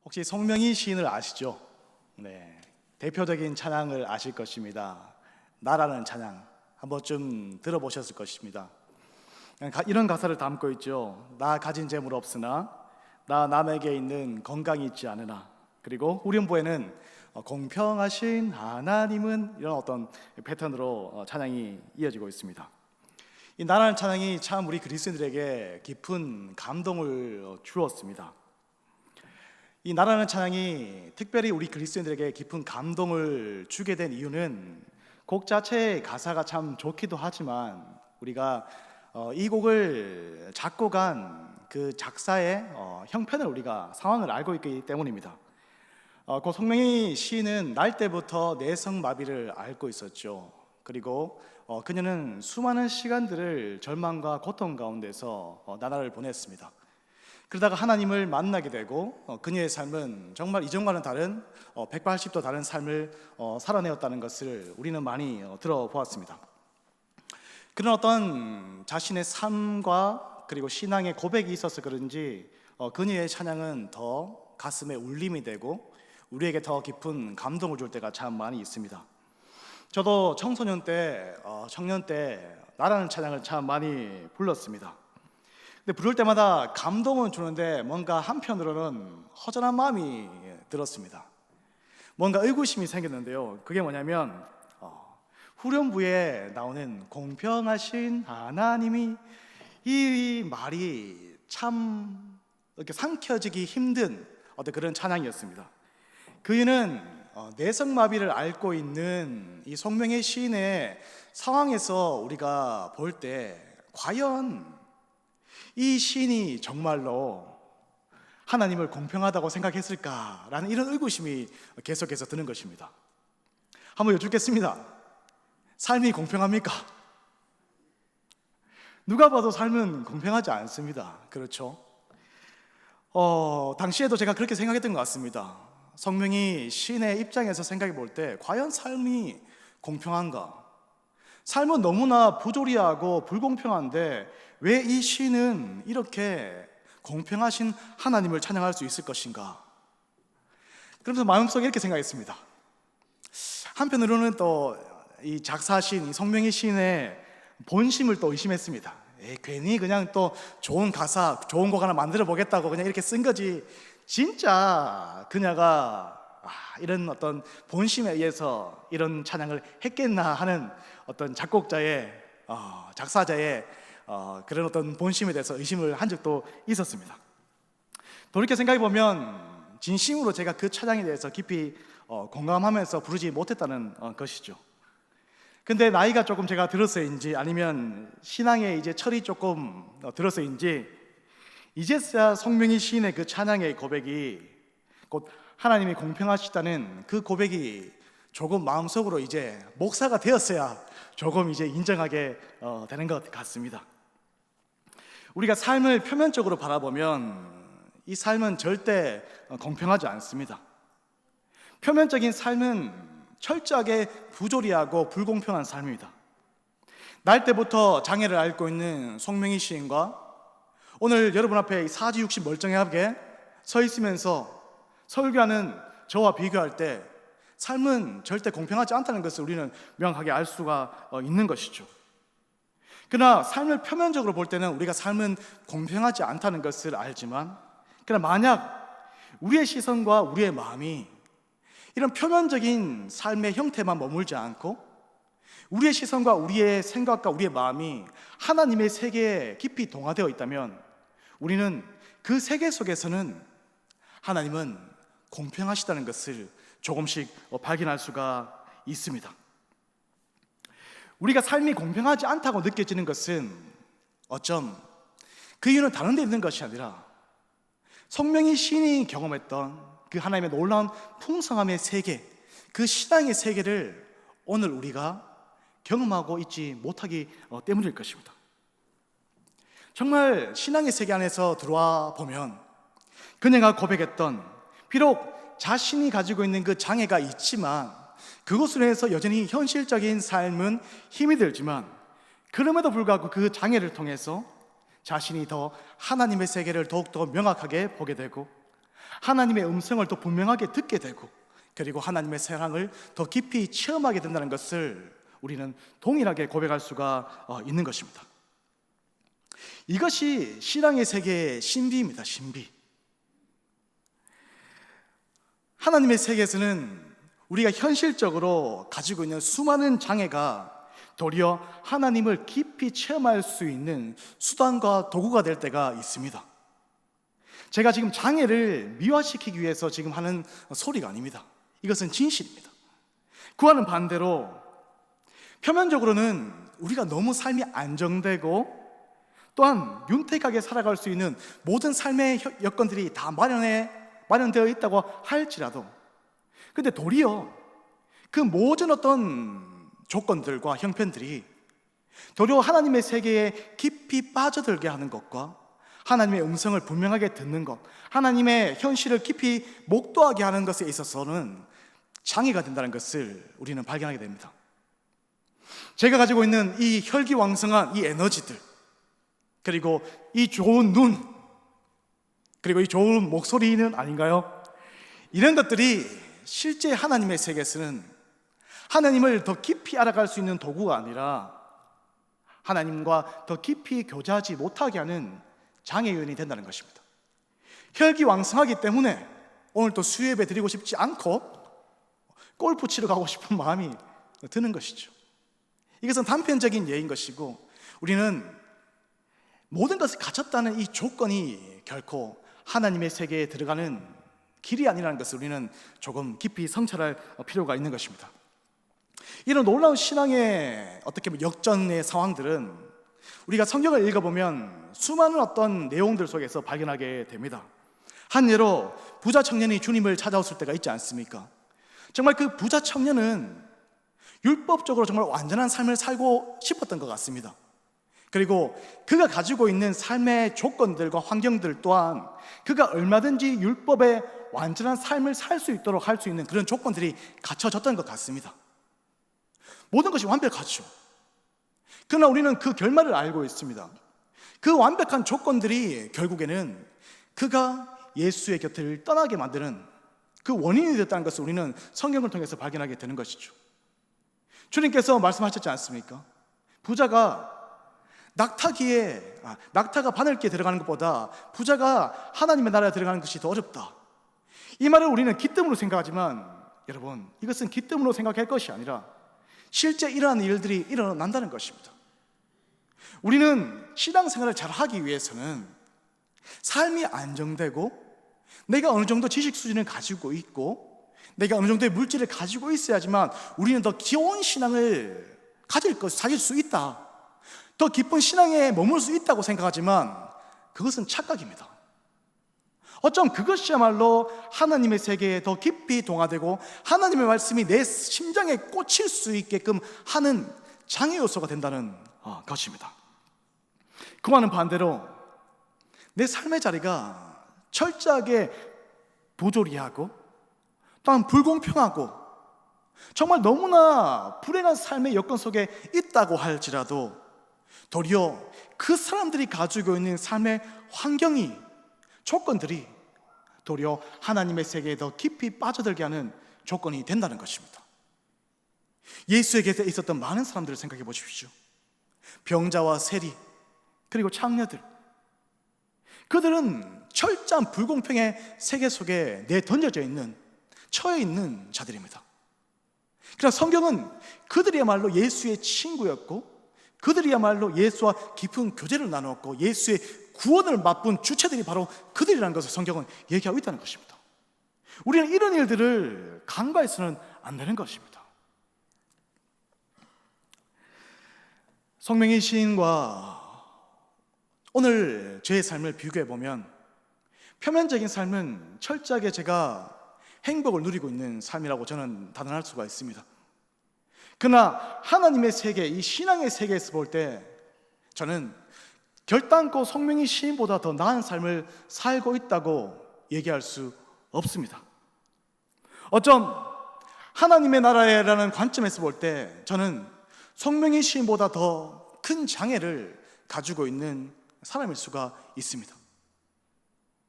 혹시 송명희 시인을 아시죠? 네, 대표적인 찬양을 아실 것입니다. 나라는 찬양 한 번쯤 들어보셨을 것입니다. 이런 가사를 담고 있죠. 나 가진 재물 없으나 나 남에게 있는 건강이 있지 않으나, 그리고 후렴부에는 공평하신 하나님은, 이런 어떤 패턴으로 찬양이 이어지고 있습니다. 이 나라는 찬양이 참 우리 그리스도인들에게 깊은 감동을 주었습니다. 이 나라는 찬양이 특별히 우리 그리스도인들에게 깊은 감동을 주게 된 이유는 곡 자체의 가사가 참 좋기도 하지만 우리가 이 곡을 작곡한 그 작사의 형편을, 우리가 상황을 알고 있기 때문입니다. 그 송명희 시인은 날 때부터 내성마비를 앓고 있었죠. 그리고 그녀는 수많은 시간들을 절망과 고통 가운데서 나날을 보냈습니다. 그러다가 하나님을 만나게 되고 그녀의 삶은 정말 이전과는 다른 180도 다른 삶을 살아내었다는 것을 우리는 많이 들어보았습니다. 그런 어떤 자신의 삶과 그리고 신앙의 고백이 있어서 그런지 그녀의 찬양은 더 가슴에 울림이 되고 우리에게 더 깊은 감동을 줄 때가 참 많이 있습니다. 저도 청소년 때, 청년 때 나라는 찬양을 참 많이 불렀습니다. 근데 부를 때마다 감동은 주는데 뭔가 한편으로는 허전한 마음이 들었습니다. 뭔가 의구심이 생겼는데요. 그게 뭐냐면 후렴부에 나오는 공평하신 하나님이, 이 말이 참 이렇게 삼켜지기 힘든 어떤 그런 찬양이었습니다. 그이는 내성마비를 앓고 있는 이 송명희 시인의 상황에서 우리가 볼 때 과연 이 시인이 정말로 하나님을 공평하다고 생각했을까라는 이런 의구심이 계속해서 드는 것입니다. 한번 여쭙겠습니다. 삶이 공평합니까? 누가 봐도 삶은 공평하지 않습니다. 그렇죠? 당시에도 제가 그렇게 생각했던 것 같습니다. 송명희 시인의 입장에서 생각해 볼 때 과연 삶이 공평한가? 삶은 너무나 부조리하고 불공평한데 왜 이 시인은 이렇게 공평하신 하나님을 찬양할 수 있을 것인가? 그러면서 마음속에 이렇게 생각했습니다. 한편으로는 또 이 작사신, 이 송명희 시인의 본심을 또 의심했습니다. 괜히 그냥 또 좋은 가사, 좋은 곡 하나 만들어 보겠다고 그냥 이렇게 쓴 거지, 진짜 그녀가 이런 어떤 본심에 의해서 이런 찬양을 했겠나 하는 어떤 작곡자의, 작사자의 그런 어떤 본심에 대해서 의심을 한 적도 있었습니다. 돌이켜 생각해 보면 진심으로 제가 그 찬양에 대해서 깊이 공감하면서 부르지 못했다는 것이죠. 근데 나이가 조금 제가 들어서인지 아니면 신앙에 이제 철이 조금 들어서인지 이제서야 송명희 시인의 그 찬양의 고백이, 곧 하나님이 공평하시다는 그 고백이 조금 마음속으로 이제 목사가 되었어야 조금 이제 인정하게 되는 것 같습니다. 우리가 삶을 표면적으로 바라보면 이 삶은 절대 공평하지 않습니다. 표면적인 삶은 철저하게 부조리하고 불공평한 삶입니다. 날 때부터 장애를 앓고 있는 송명희 시인과 오늘 여러분 앞에 사지육시 멀쩡하게 서 있으면서 설교하는 저와 비교할 때 삶은 절대 공평하지 않다는 것을 우리는 명확하게 알 수가 있는 것이죠. 그러나 삶을 표면적으로 볼 때는 우리가 삶은 공평하지 않다는 것을 알지만, 그러나 만약 우리의 시선과 우리의 마음이 이런 표면적인 삶의 형태만 머물지 않고 우리의 시선과 우리의 생각과 우리의 마음이 하나님의 세계에 깊이 동화되어 있다면 우리는 그 세계 속에서는 하나님은 공평하시다는 것을 조금씩 발견할 수가 있습니다. 우리가 삶이 공평하지 않다고 느껴지는 것은 어쩜 그 이유는 다른 데 있는 것이 아니라 송명희 시인이 경험했던 그 하나님의 놀라운 풍성함의 세계, 그 신앙의 세계를 오늘 우리가 경험하고 있지 못하기 때문일 것입니다. 정말 신앙의 세계 안에서 들어와 보면 그녀가 고백했던, 비록 자신이 가지고 있는 그 장애가 있지만 그것으로 해서 여전히 현실적인 삶은 힘이 들지만, 그럼에도 불구하고 그 장애를 통해서 자신이 더 하나님의 세계를 더욱더 명확하게 보게 되고 하나님의 음성을 더 분명하게 듣게 되고, 그리고 하나님의 사랑을 더 깊이 체험하게 된다는 것을 우리는 동일하게 고백할 수가 있는 것입니다. 이것이 신앙의 세계의 신비입니다. 신비. 하나님의 세계에서는 우리가 현실적으로 가지고 있는 수많은 장애가 도리어 하나님을 깊이 체험할 수 있는 수단과 도구가 될 때가 있습니다. 제가 지금 장애를 미화시키기 위해서 지금 하는 소리가 아닙니다. 이것은 진실입니다. 그와는 반대로 표면적으로는 우리가 너무 삶이 안정되고 또한 윤택하게 살아갈 수 있는 모든 삶의 여건들이 다 마련되어 있다고 할지라도, 근데 도리어 그 모든 어떤 조건들과 형편들이 도리어 하나님의 세계에 깊이 빠져들게 하는 것과 하나님의 음성을 분명하게 듣는 것, 하나님의 현실을 깊이 목도하게 하는 것에 있어서는 장애가 된다는 것을 우리는 발견하게 됩니다. 제가 가지고 있는 이 혈기왕성한 이 에너지들, 그리고 이 좋은 눈, 그리고 이 좋은 목소리는 아닌가요? 이런 것들이 실제 하나님의 세계에서는 하나님을 더 깊이 알아갈 수 있는 도구가 아니라 하나님과 더 깊이 교제하지 못하게 하는 장애 요인이 된다는 것입니다. 혈기왕성하기 때문에 오늘 또 수요예배 드리고 싶지 않고 골프 치러 가고 싶은 마음이 드는 것이죠. 이것은 단편적인 예인 것이고, 우리는 모든 것을 갖췄다는 이 조건이 결코 하나님의 세계에 들어가는 길이 아니라는 것을 우리는 조금 깊이 성찰할 필요가 있는 것입니다. 이런 놀라운 신앙의 어떻게 보면 역전의 상황들은 우리가 성경을 읽어보면 수많은 어떤 내용들 속에서 발견하게 됩니다. 한 예로 부자 청년이 주님을 찾아왔을 때가 있지 않습니까? 정말 그 부자 청년은 율법적으로 정말 완전한 삶을 살고 싶었던 것 같습니다. 그리고 그가 가지고 있는 삶의 조건들과 환경들 또한 그가 얼마든지 율법의 완전한 삶을 살 수 있도록 할 수 있는 그런 조건들이 갖춰졌던 것 같습니다. 모든 것이 완벽하죠. 그러나 우리는 그 결말을 알고 있습니다. 그 완벽한 조건들이 결국에는 그가 예수의 곁을 떠나게 만드는 그 원인이 됐다는 것을 우리는 성경을 통해서 발견하게 되는 것이죠. 주님께서 말씀하셨지 않습니까? 부자가 낙타가 바늘기에 들어가는 것보다 부자가 하나님의 나라에 들어가는 것이 더 어렵다. 이 말을 우리는 기뜸으로 생각하지만 여러분, 이것은 기뜸으로 생각할 것이 아니라 실제 이러한 일들이 일어난다는 것입니다. 우리는 신앙생활을 잘하기 위해서는 삶이 안정되고 내가 어느 정도 지식 수준을 가지고 있고 내가 어느 정도의 물질을 가지고 있어야지만 우리는 더 귀여운 신앙을 가질 수 있다, 더 깊은 신앙에 머물 수 있다고 생각하지만 그것은 착각입니다. 어쩜 그것이야말로 하나님의 세계에 더 깊이 동화되고 하나님의 말씀이 내 심장에 꽂힐 수 있게끔 하는 장애 요소가 된다는 것입니다. 그와는 반대로 내 삶의 자리가 철저하게 부조리하고 또한 불공평하고 정말 너무나 불행한 삶의 여건 속에 있다고 할지라도 도리어 그 사람들이 가지고 있는 삶의 환경이, 조건들이 도리어 하나님의 세계에 더 깊이 빠져들게 하는 조건이 된다는 것입니다. 예수의 곁에 있었던 많은 사람들을 생각해 보십시오. 병자와 세리, 그리고 창녀들, 그들은 철저한 불공평의 세계 속에 처해 있는 자들입니다. 그러나 성경은 그들이야말로 예수의 친구였고 그들이야말로 예수와 깊은 교제를 나누었고 예수의 구원을 맛본 주체들이 바로 그들이라는 것을 성경은 얘기하고 있다는 것입니다. 우리는 이런 일들을 간과해서는 안 되는 것입니다. 성명의 시인과 오늘 저의 삶을 비교해보면 표면적인 삶은 철저하게 제가 행복을 누리고 있는 삶이라고 저는 단언할 수가 있습니다. 그러나 하나님의 세계, 이 신앙의 세계에서 볼 때 저는 결단코 성명의 시인보다 더 나은 삶을 살고 있다고 얘기할 수 없습니다. 어쩜 하나님의 나라라는 관점에서 볼 때 저는 성명의 시인보다 더 큰 장애를 가지고 있는 사람일 수가 있습니다.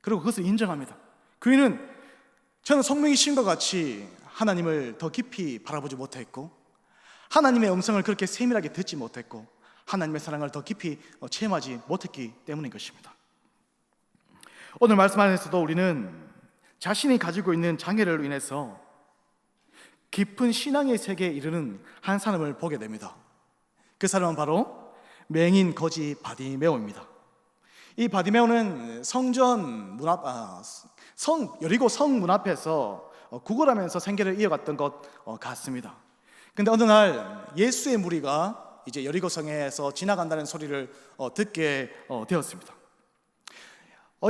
그리고 그것을 인정합니다. 그이는 저는 성령이 신 것 같이 하나님을 더 깊이 바라보지 못했고, 하나님의 음성을 그렇게 세밀하게 듣지 못했고, 하나님의 사랑을 더 깊이 체험하지 못했기 때문인 것입니다. 오늘 말씀 안에서도 우리는 자신이 가지고 있는 장애를 인해서 깊은 신앙의 세계에 이르는 한 사람을 보게 됩니다. 그 사람은 바로 맹인 거지 바디메오입니다. 이 바디메오는 여리고 성 문 앞에서 구걸하면서 생계를 이어갔던 것 같습니다. 근데 어느 날 예수의 무리가 이제 여리고 성에서 지나간다는 소리를 듣게 되었습니다.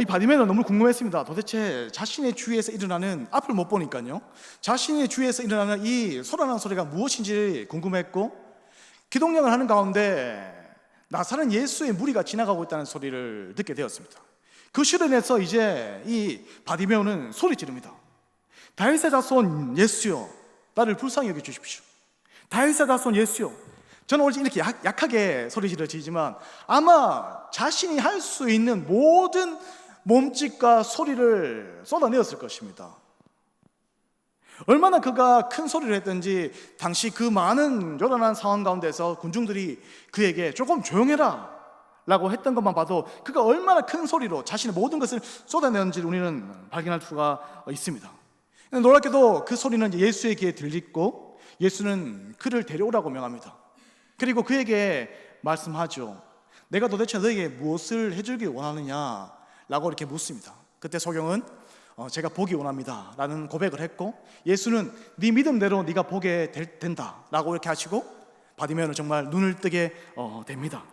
이 바디메오는 너무 궁금했습니다. 도대체 자신의 주위에서 일어나는, 앞을 못 보니까요, 자신의 주위에서 일어나는 이 소란한 소리가 무엇인지 궁금했고, 기동량을 하는 가운데 나사렛 예수의 무리가 지나가고 있다는 소리를 듣게 되었습니다. 그 시로 인해서 이제 이 바디메오는 소리 지릅니다. 다윗의 자손 예수여, 나를 불쌍히 여겨 주십시오. 다윗의 자손 예수여. 저는 오늘 이렇게 약하게 소리 지르지만 아마 자신이 할 수 있는 모든 몸짓과 소리를 쏟아내었을 것입니다. 얼마나 그가 큰 소리를 했든지 당시 그 많은 요란한 상황 가운데서 군중들이 그에게 조금 조용해라 라고 했던 것만 봐도 그가 얼마나 큰 소리로 자신의 모든 것을 쏟아내는지를 우리는 발견할 수가 있습니다. 놀랍게도 그 소리는 예수의 귀에 들리고 예수는 그를 데려오라고 명합니다. 그리고 그에게 말씀하죠. 내가 도대체 너에게 무엇을 해주길 원하느냐 라고 이렇게 묻습니다. 그때 소경은 제가 보기 원합니다 라는 고백을 했고, 예수는 네 믿음대로 네가 보게 된다 라고 이렇게 하시고 바디메오는 정말 눈을 뜨게 됩니다.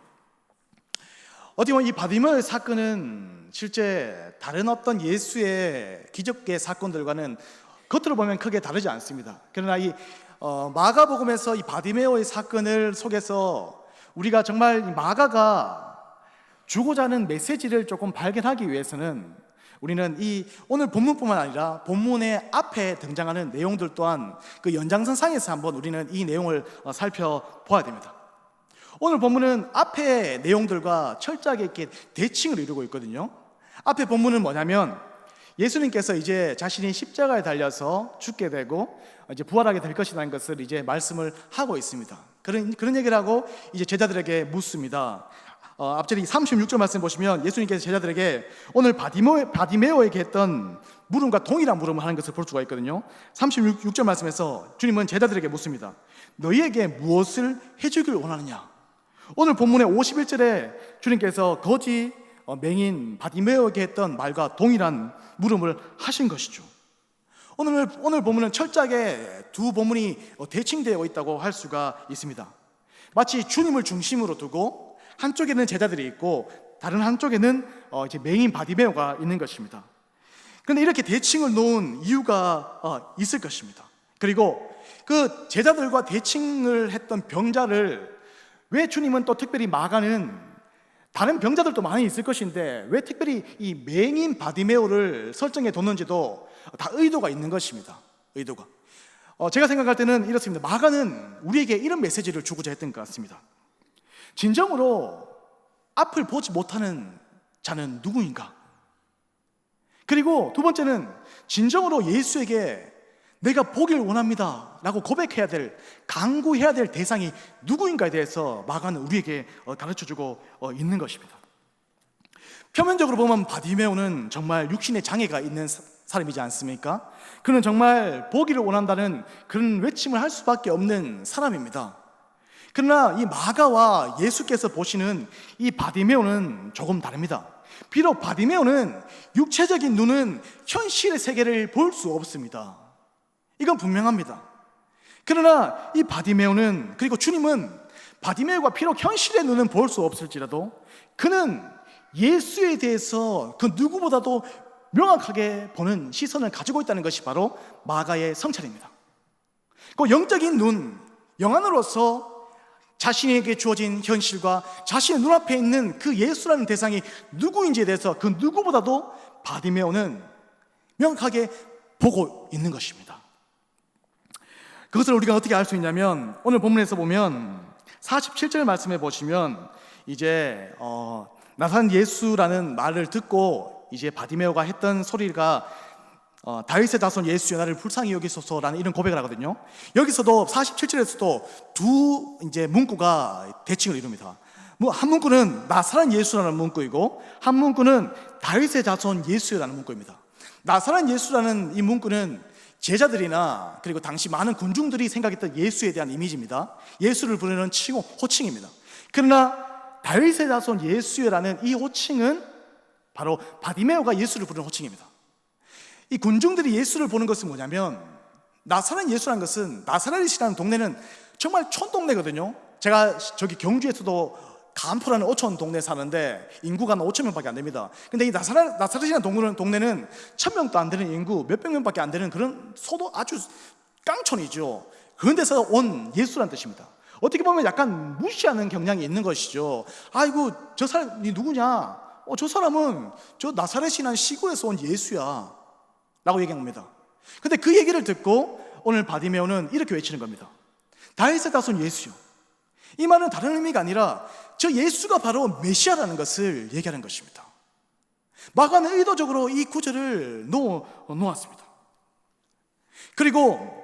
어떻게 보면 이 바디메오의 사건은 실제 다른 어떤 예수의 기적의 사건들과는 겉으로 보면 크게 다르지 않습니다. 그러나 이 마가복음에서 이 바디메오의 사건을 속에서 우리가 정말 이 마가가 주고자 하는 메시지를 조금 발견하기 위해서는 우리는 이 오늘 본문뿐만 아니라 본문의 앞에 등장하는 내용들 또한 그 연장선상에서 한번 우리는 이 내용을 살펴보아야 됩니다. 오늘 본문은 앞의 내용들과 철저하게 이렇게 대칭을 이루고 있거든요. 앞에 본문은 뭐냐면 예수님께서 이제 자신이 십자가에 달려서 죽게 되고 이제 부활하게 될 것이라는 것을 이제 말씀을 하고 있습니다. 그런 얘기를 하고 이제 제자들에게 묻습니다. 앞절이 36절 말씀 보시면 예수님께서 제자들에게 오늘 바디메오에게 했던 물음과 동일한 물음을 하는 것을 볼 수가 있거든요. 36절 말씀에서 주님은 제자들에게 묻습니다. 너희에게 무엇을 해주길 원하느냐? 오늘 본문의 51절에 주님께서 거지 맹인 바디메오에게 했던 말과 동일한 물음을 하신 것이죠. 오늘 본문은 철저하게 두 본문이 대칭되어 있다고 할 수가 있습니다. 마치 주님을 중심으로 두고 한쪽에는 제자들이 있고 다른 한쪽에는 이제 맹인 바디메오가 있는 것입니다. 그런데 이렇게 대칭을 놓은 이유가 있을 것입니다. 그리고 그 제자들과 대칭을 했던 병자를 왜 주님은 또 특별히 마가는 다른 병자들도 많이 있을 것인데 왜 특별히 이 맹인 바디메오를 설정해 뒀는지도 다 의도가 있는 것입니다. 의도가. 제가 생각할 때는 이렇습니다. 마가는 우리에게 이런 메시지를 주고자 했던 것 같습니다. 진정으로 앞을 보지 못하는 자는 누구인가? 그리고 두 번째는 진정으로 예수에게 내가 보길 원합니다 라고 고백해야 될, 간구해야 될 대상이 누구인가에 대해서 마가는 우리에게 가르쳐주고 있는 것입니다. 표면적으로 보면 바디메오는 정말 육신의 장애가 있는 사람이지 않습니까? 그는 정말 보기를 원한다는 그런 외침을 할 수밖에 없는 사람입니다. 그러나 이 마가와 예수께서 보시는 이 바디메오는 조금 다릅니다. 비록 바디메오는 육체적인 눈은 현실의 세계를 볼 수 없습니다. 이건 분명합니다. 그러나 이 바디메오는, 그리고 주님은 바디메오가 비록 현실의 눈은 볼 수 없을지라도 그는 예수에 대해서 그 누구보다도 명확하게 보는 시선을 가지고 있다는 것이 바로 마가의 성찰입니다. 그 영적인 눈, 영안으로서 자신에게 주어진 현실과 자신의 눈앞에 있는 그 예수라는 대상이 누구인지에 대해서 그 누구보다도 바디메오는 명확하게 보고 있는 것입니다. 그것을 우리가 어떻게 알 수 있냐면 오늘 본문에서 보면 47절 말씀에 보시면 이제 나사렛 예수라는 말을 듣고 이제 바디메오가 했던 소리가 다윗의 자손 예수여 나를 불쌍히 여기소서라는 이런 고백을 하거든요. 여기서도 47절에서도 두 이제 문구가 대칭을 이룹니다. 한 문구는 나사렛 예수라는 문구이고 한 문구는 다윗의 자손 예수라는 문구입니다. 나사렛 예수라는 이 문구는 제자들이나 그리고 당시 많은 군중들이 생각했던 예수에 대한 이미지입니다. 예수를 부르는 호칭입니다. 그러나 다윗의 자손 예수라는 이 호칭은 바로 바디메오가 예수를 부르는 호칭입니다. 이 군중들이 예수를 보는 것은 뭐냐면 나사렛 예수라는 것은 나사렛이라는 동네는 정말 촌동네거든요. 제가 저기 경주에서도 간포라는 5천 동네에 사는데 인구가 5천 명밖에 안 됩니다. 근데 이 나사렛이라는 동네는 1,000명도 안 되는 인구, 몇백 명밖에 안 되는 그런 소도 아주 깡촌이죠. 그런 데서 온 예수라는 뜻입니다. 어떻게 보면 약간 무시하는 경향이 있는 것이죠. 아이고 저 사람이 누구냐? 저 사람은 저 나사렛이라는 시골에서 온 예수야 라고 얘기합니다. 근데 그 얘기를 듣고 오늘 바디메오는 이렇게 외치는 겁니다. 다윗의 자손 예수요. 이 말은 다른 의미가 아니라 저 예수가 바로 메시아라는 것을 얘기하는 것입니다. 마가는 의도적으로 이 구절을 놓았습니다. 그리고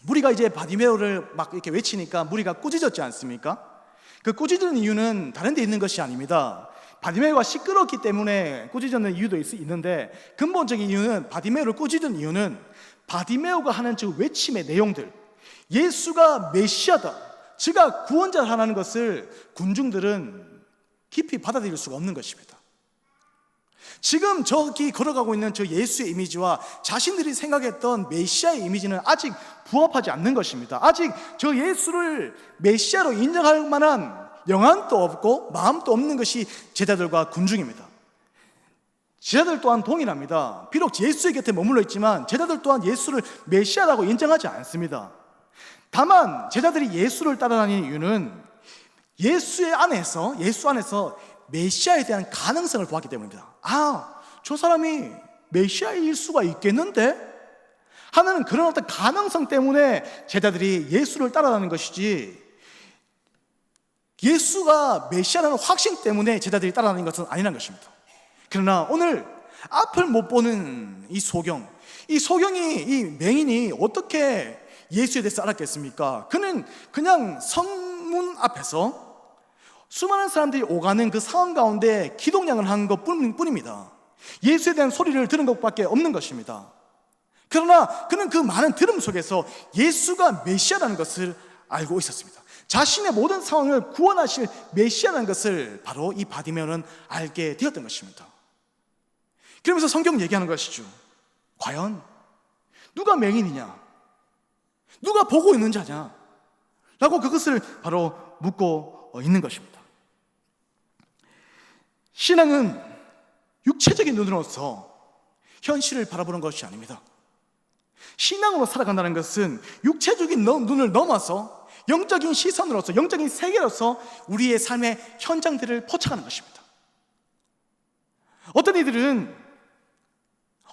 무리가 이제 바디메오를 막 이렇게 외치니까 무리가 꾸짖었지 않습니까? 그 꾸짖는 이유는 다른 데 있는 것이 아닙니다. 바디메오가 시끄럽기 때문에 꾸짖는 이유도 있는데 근본적인 이유는 바디메오를 꾸짖은 이유는 바디메오가 하는 그 외침의 내용들, 예수가 메시아다, 그가 구원자라는 것을 군중들은 깊이 받아들일 수가 없는 것입니다. 지금 저기 걸어가고 있는 저 예수의 이미지와 자신들이 생각했던 메시아의 이미지는 아직 부합하지 않는 것입니다. 아직 저 예수를 메시아로 인정할 만한 영안도 없고 마음도 없는 것이 제자들과 군중입니다. 제자들 또한 동일합니다. 비록 예수의 곁에 머물러 있지만 제자들 또한 예수를 메시아라고 인정하지 않습니다. 다만 제자들이 예수를 따라다니는 이유는 예수 안에서 메시아에 대한 가능성을 보았기 때문입니다. 저 사람이 메시아일 수가 있겠는데? 하는 그런 어떤 가능성 때문에 제자들이 예수를 따라다니는 것이지 예수가 메시아라는 확신 때문에 제자들이 따라다니는 것은 아니라는 것입니다. 그러나 오늘 앞을 못 보는 이 소경이 이 맹인이 어떻게 예수에 대해서 알았겠습니까? 그는 그냥 성문 앞에서 수많은 사람들이 오가는 그 상황 가운데 기동량을 한 것뿐입니다. 예수에 대한 소리를 들은 것밖에 없는 것입니다. 그러나 그는 그 많은 들음 속에서 예수가 메시아라는 것을 알고 있었습니다. 자신의 모든 상황을 구원하실 메시아라는 것을 바로 이 바디메오는 알게 되었던 것입니다. 그러면서 성경 얘기하는 것이죠. 과연 누가 맹인이냐? 누가 보고 있는 자냐? 라고 그것을 바로 묻고 있는 것입니다. 신앙은 육체적인 눈으로서 현실을 바라보는 것이 아닙니다. 신앙으로 살아간다는 것은 육체적인 눈을 넘어서 영적인 시선으로서, 영적인 세계로서 우리의 삶의 현장들을 포착하는 것입니다.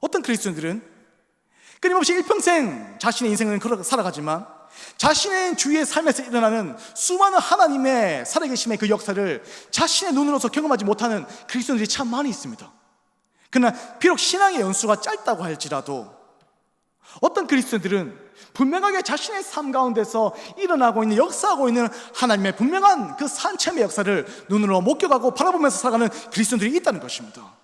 어떤 그리스도인들은 끊임없이 일평생 자신의 인생을 살아가지만 자신의 주위의 삶에서 일어나는 수많은 하나님의 살아계심의 그 역사를 자신의 눈으로서 경험하지 못하는 그리스도인들이 참 많이 있습니다. 그러나 비록 신앙의 연수가 짧다고 할지라도 어떤 그리스도인들은 분명하게 자신의 삶 가운데서 일어나고 있는, 역사하고 있는 하나님의 분명한 그 산채의 역사를 눈으로 목격하고 바라보면서 살아가는 그리스도인들이 있다는 것입니다.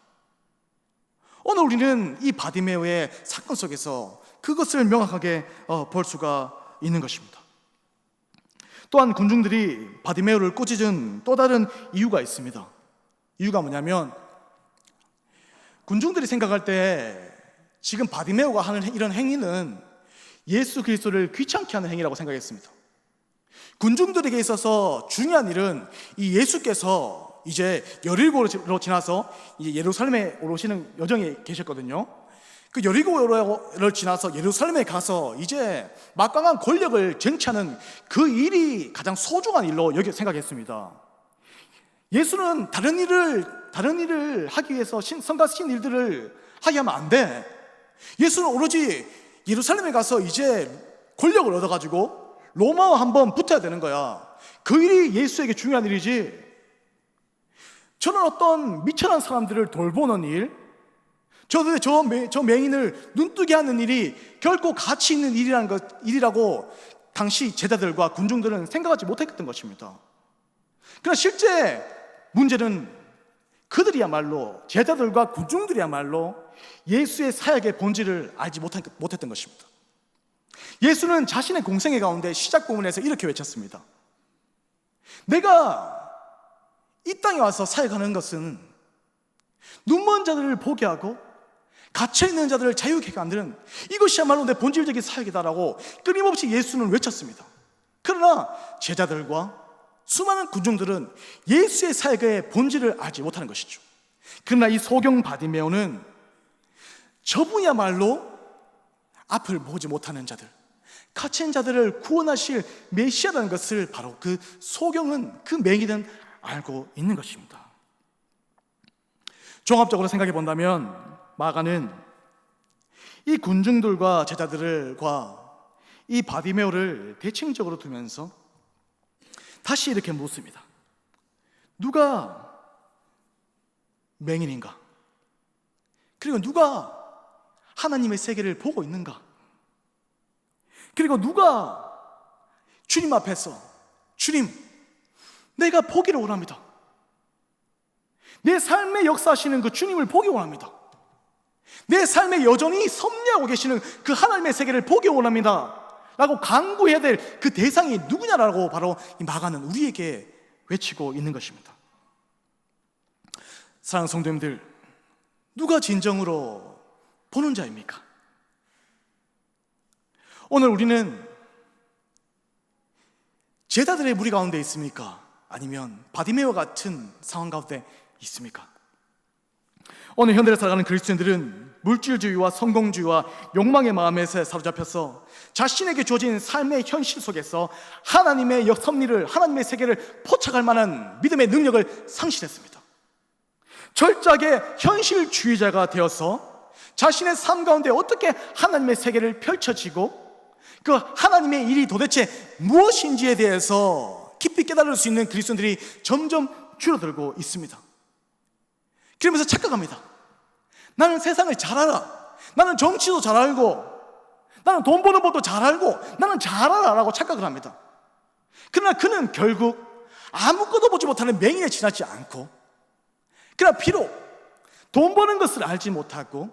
오늘 우리는 이 바디메오의 사건 속에서 그것을 명확하게 볼 수가 있는 것입니다. 또한 군중들이 바디메오를 꾸짖은 또 다른 이유가 있습니다. 이유가 뭐냐면 군중들이 생각할 때 지금 바디메오가 하는 이런 행위는 예수 그리스도를 귀찮게 하는 행위라고 생각했습니다. 군중들에게 있어서 중요한 일은 이 예수께서 이제 여리고로 지나서 이제 예루살렘에 오르시는 여정에 계셨거든요. 그 여리고를 지나서 예루살렘에 가서 이제 막강한 권력을 쟁취하는 그 일이 가장 소중한 일로 생각했습니다. 예수는 다른 일을 하기 위해서 성가신 일들을 하게 하면 안 돼. 예수는 오로지 예루살렘에 가서 이제 권력을 얻어가지고 로마와 한번 붙어야 되는 거야. 그 일이 예수에게 중요한 일이지. 저는 어떤 미천한 사람들을 돌보는 일, 저 맹인을 눈뜨게 하는 일이 결코 가치 있는 일이라고 당시 제자들과 군중들은 생각하지 못했던 것입니다. 그러나 실제 문제는 그들이야말로, 제자들과 군중들이야말로 예수의 사역의 본질을 알지 못했던 것입니다. 예수는 자신의 공생애 가운데 시작 부분에서 이렇게 외쳤습니다. 내가 이 땅에 와서 사역하는 것은 눈먼 자들을 보게 하고 갇혀있는 자들을 자유케 만드는, 이것이야말로 내 본질적인 사역이다라고 끊임없이 예수는 외쳤습니다. 그러나 제자들과 수많은 군중들은 예수의 사역의 본질을 알지 못하는 것이죠. 그러나 이 소경 바디메오는 저분이야말로 앞을 보지 못하는 자들, 갇힌 자들을 구원하실 메시아라는 것을 바로 그 소경은, 그 맹인은 알고 있는 것입니다. 종합적으로 생각해 본다면 마가는 이 군중들과 제자들과 이 바디메오를 대칭적으로 두면서 다시 이렇게 묻습니다. 누가 맹인인가? 그리고 누가 하나님의 세계를 보고 있는가? 그리고 누가 주님 앞에서 주님, 내가 보기를 원합니다. 내 삶에 역사하시는 그 주님을 보기 원합니다. 내 삶에 여전히 섭리하고 계시는 그 하나님의 세계를 보기 원합니다 라고 간구해야 될 그 대상이 누구냐라고 바로 이 마가는 우리에게 외치고 있는 것입니다. 사랑하는 성도님들, 누가 진정으로 보는 자입니까? 오늘 우리는 제자들의 무리 가운데 있습니까? 아니면 바디메오 같은 상황 가운데 있습니까? 오늘 현대를 살아가는 그리스도인들은 물질주의와 성공주의와 욕망의 마음에서 사로잡혀서 자신에게 주어진 삶의 현실 속에서 하나님의 섭리를, 하나님의 세계를 포착할 만한 믿음의 능력을 상실했습니다. 철저하게 현실주의자가 되어서 자신의 삶 가운데 어떻게 하나님의 세계를 펼쳐지고 그 하나님의 일이 도대체 무엇인지에 대해서 깊이 깨달을 수 있는 그리스도인들이 점점 줄어들고 있습니다. 그러면서 착각합니다. 나는 세상을 잘 알아. 나는 정치도 잘 알고, 나는 돈 버는 법도 잘 알고, 나는 잘 알아 라고 착각을 합니다. 그러나 그는 결국 아무것도 보지 못하는 맹인에 지나지 않고, 그러나 비록 돈 버는 것을 알지 못하고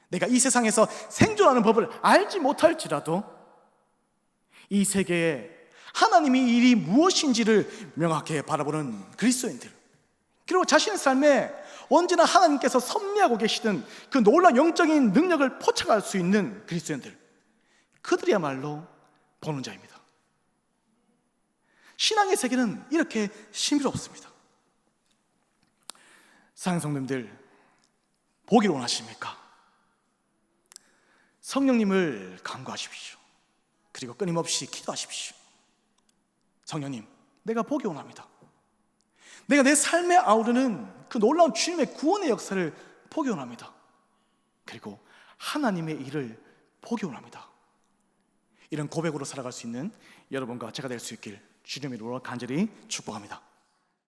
내가 이 세상에서 생존하는 법을 알지 못할지라도 이 세계에 하나님의 일이 무엇인지를 명확하게 바라보는 그리스도인들, 그리고 자신의 삶에 언제나 하나님께서 섭리하고 계시던 그 놀라운 영적인 능력을 포착할 수 있는 그리스도인들, 그들이야말로 보는 자입니다. 신앙의 세계는 이렇게 신비롭습니다. 사랑하는 성도님들, 보기를 원하십니까? 성령님을 간구하십시오. 그리고 끊임없이 기도하십시오. 성령님, 내가 보기 원합니다. 내가 내 삶에 아우르는 그 놀라운 주님의 구원의 역사를 보기 원합니다. 그리고 하나님의 일을 보기 원합니다. 이런 고백으로 살아갈 수 있는 여러분과 제가 될 수 있길 주님의 이름으로 간절히 축복합니다.